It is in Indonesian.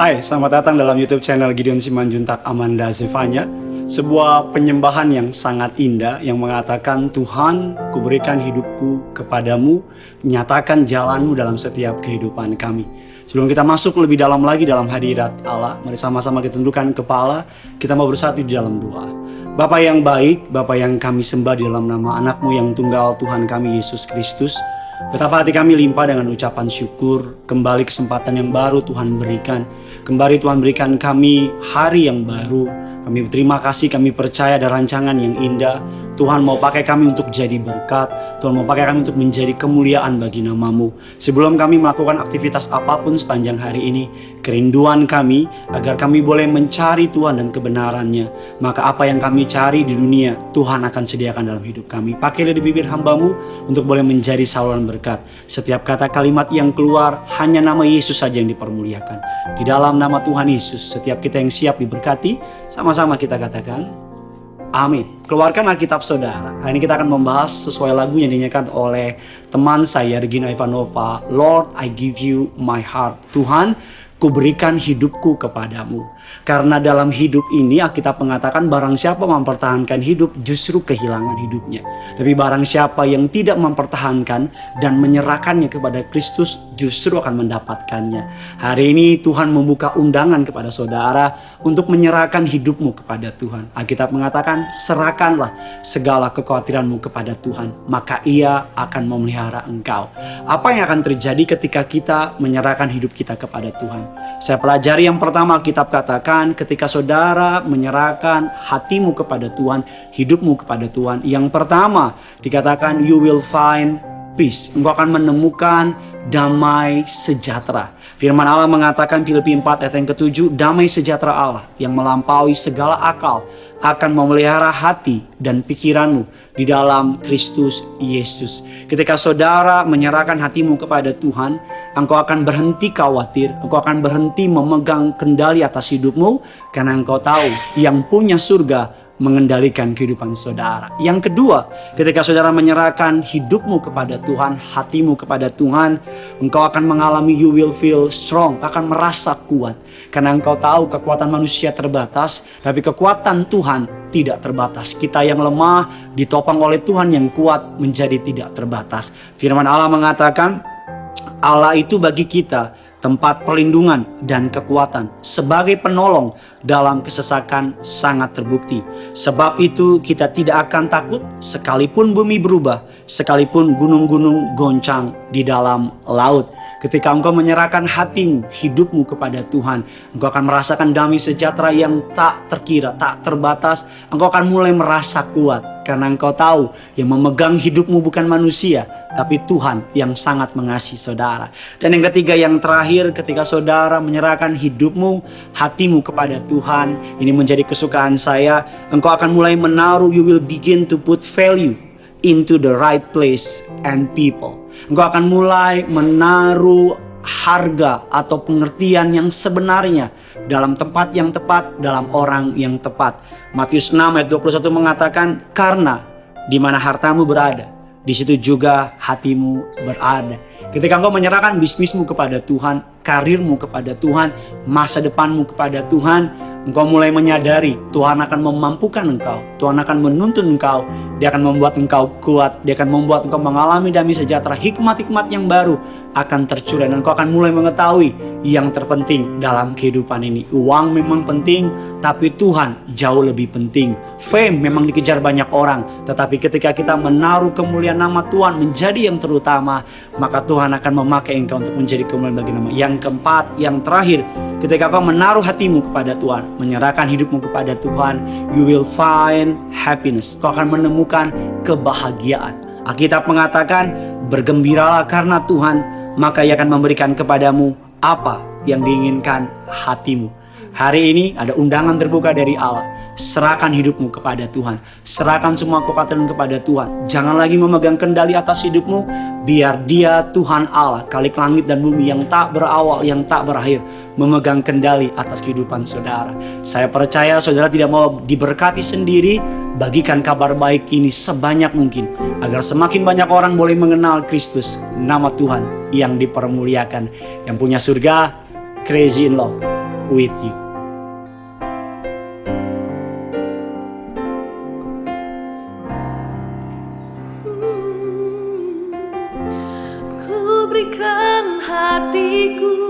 Hai, selamat datang dalam YouTube channel Gideon Simanjuntak Amanda Zevanya. Sebuah penyembahan yang sangat indah yang mengatakan, Tuhan, kuberikan hidupku kepadamu, nyatakan jalanmu dalam setiap kehidupan kami. Sebelum kita masuk lebih dalam lagi dalam hadirat Allah, mari sama-sama kita tundukkan kepala, kita mau bersatu di dalam doa. Bapa yang baik, Bapa yang kami sembah di dalam nama anakmu yang tunggal, Tuhan kami Yesus Kristus. Betapa hati kami limpah dengan ucapan syukur, kembali kesempatan yang baru Tuhan berikan. Kembali Tuhan berikan kami hari yang baru. Kami berterima kasih, kami percaya ada rancangan yang indah. Tuhan mau pakai kami untuk jadi berkat. Tuhan mau pakai kami untuk menjadi kemuliaan bagi nama-Mu. Sebelum kami melakukan aktivitas apapun sepanjang hari ini, kerinduan kami agar kami boleh mencari Tuhan dan kebenarannya. Maka apa yang kami cari di dunia, Tuhan akan sediakan dalam hidup kami. Pakailah di bibir hamba-Mu untuk boleh menjadi saluran berkat. Setiap kata kalimat yang keluar, hanya nama Yesus saja yang dipermuliakan. Di dalam nama Tuhan Yesus, setiap kita yang siap diberkati, sama-sama kita katakan, amin. Keluarkan Alkitab saudara. Hari ini kita akan membahas sesuai lagu yang dinyanyikan oleh teman saya, Regina Ivanova. Lord, I give you my heart. Tuhan, kuberikan hidupku kepadamu. Karena dalam hidup ini Alkitab mengatakan barang siapa mempertahankan hidup justru kehilangan hidupnya. Tapi barang siapa yang tidak mempertahankan dan menyerahkannya kepada Kristus justru akan mendapatkannya. Hari ini Tuhan membuka undangan kepada saudara untuk menyerahkan hidupmu kepada Tuhan. Alkitab mengatakan serahkanlah segala kekhawatiranmu kepada Tuhan, maka Ia akan memelihara engkau. Apa yang akan terjadi ketika kita menyerahkan hidup kita kepada Tuhan? Saya pelajari yang pertama, Alkitab katakan ketika saudara menyerahkan hatimu kepada Tuhan, hidupmu kepada Tuhan, yang pertama dikatakan you will find peace. Engkau akan menemukan damai sejahtera. Firman Allah mengatakan Filipi 4 ayat yang ke-7, damai sejahtera Allah yang melampaui segala akal akan memelihara hati dan pikiranmu di dalam Kristus Yesus. Ketika saudara menyerahkan hatimu kepada Tuhan, engkau akan berhenti khawatir, engkau akan berhenti memegang kendali atas hidupmu, karena engkau tahu yang punya surga mengendalikan kehidupan saudara. Yang kedua, ketika saudara menyerahkan hidupmu kepada Tuhan, hatimu kepada Tuhan, engkau akan mengalami you will feel strong, akan merasa kuat. Karena engkau tahu kekuatan manusia terbatas, tapi kekuatan Tuhan tidak terbatas. Kita yang lemah ditopang oleh Tuhan yang kuat menjadi tidak terbatas. Firman Allah mengatakan, Allah itu bagi kita tempat perlindungan dan kekuatan, sebagai penolong dalam kesesakan sangat terbukti. Sebab itu kita tidak akan takut sekalipun bumi berubah, sekalipun gunung-gunung goncang di dalam laut. Ketika engkau menyerahkan hatimu, hidupmu kepada Tuhan, engkau akan merasakan damai sejahtera yang tak terkira, tak terbatas. Engkau akan mulai merasa kuat karena engkau tahu yang memegang hidupmu bukan manusia, tapi Tuhan yang sangat mengasihi saudara. Dan yang ketiga, yang terakhir, ketika saudara menyerahkan hidupmu, hatimu kepada Tuhan, ini menjadi kesukaan saya, engkau akan mulai menaruh, you will begin to put value into the right place and people. Engkau akan mulai menaruh harga atau pengertian yang sebenarnya dalam tempat yang tepat, dalam orang yang tepat. Matius 6 ayat 21 mengatakan, karena di mana hartamu berada, di situ juga hatimu berada. Ketika engkau menyerahkan bisnismu kepada Tuhan, karirmu kepada Tuhan, masa depanmu kepada Tuhan, engkau mulai menyadari Tuhan akan memampukan engkau. Tuhan akan menuntun engkau. Dia akan membuat engkau kuat. Dia akan membuat engkau mengalami damai sejahtera. Hikmat-hikmat yang baru akan tercurah. Dan engkau akan mulai mengetahui yang terpenting dalam kehidupan ini. Uang memang penting, tapi Tuhan jauh lebih penting. Fame memang dikejar banyak orang, tetapi ketika kita menaruh kemuliaan nama Tuhan menjadi yang terutama, maka Tuhan akan memakai engkau untuk menjadi kemuliaan bagi nama. Yang keempat, yang terakhir, ketika kau menaruh hatimu kepada Tuhan, menyerahkan hidupmu kepada Tuhan, you will find happiness. Kau akan menemukan kebahagiaan. Alkitab mengatakan, bergembiralah karena Tuhan, maka Ia akan memberikan kepadamu apa yang diinginkan hatimu. Hari ini ada undangan terbuka dari Allah. Serahkan hidupmu kepada Tuhan. Serahkan semua kekhawatiran kepada Tuhan. Jangan lagi memegang kendali atas hidupmu. Biar Dia, Tuhan Allah, Khalik langit dan bumi yang tak berawal, yang tak berakhir, memegang kendali atas kehidupan saudara. Saya percaya saudara tidak mau diberkati sendiri. Bagikan kabar baik ini sebanyak mungkin, agar semakin banyak orang boleh mengenal Kristus, nama Tuhan yang dipermuliakan, yang punya surga, crazy in love. with you. Ku berikan hatiku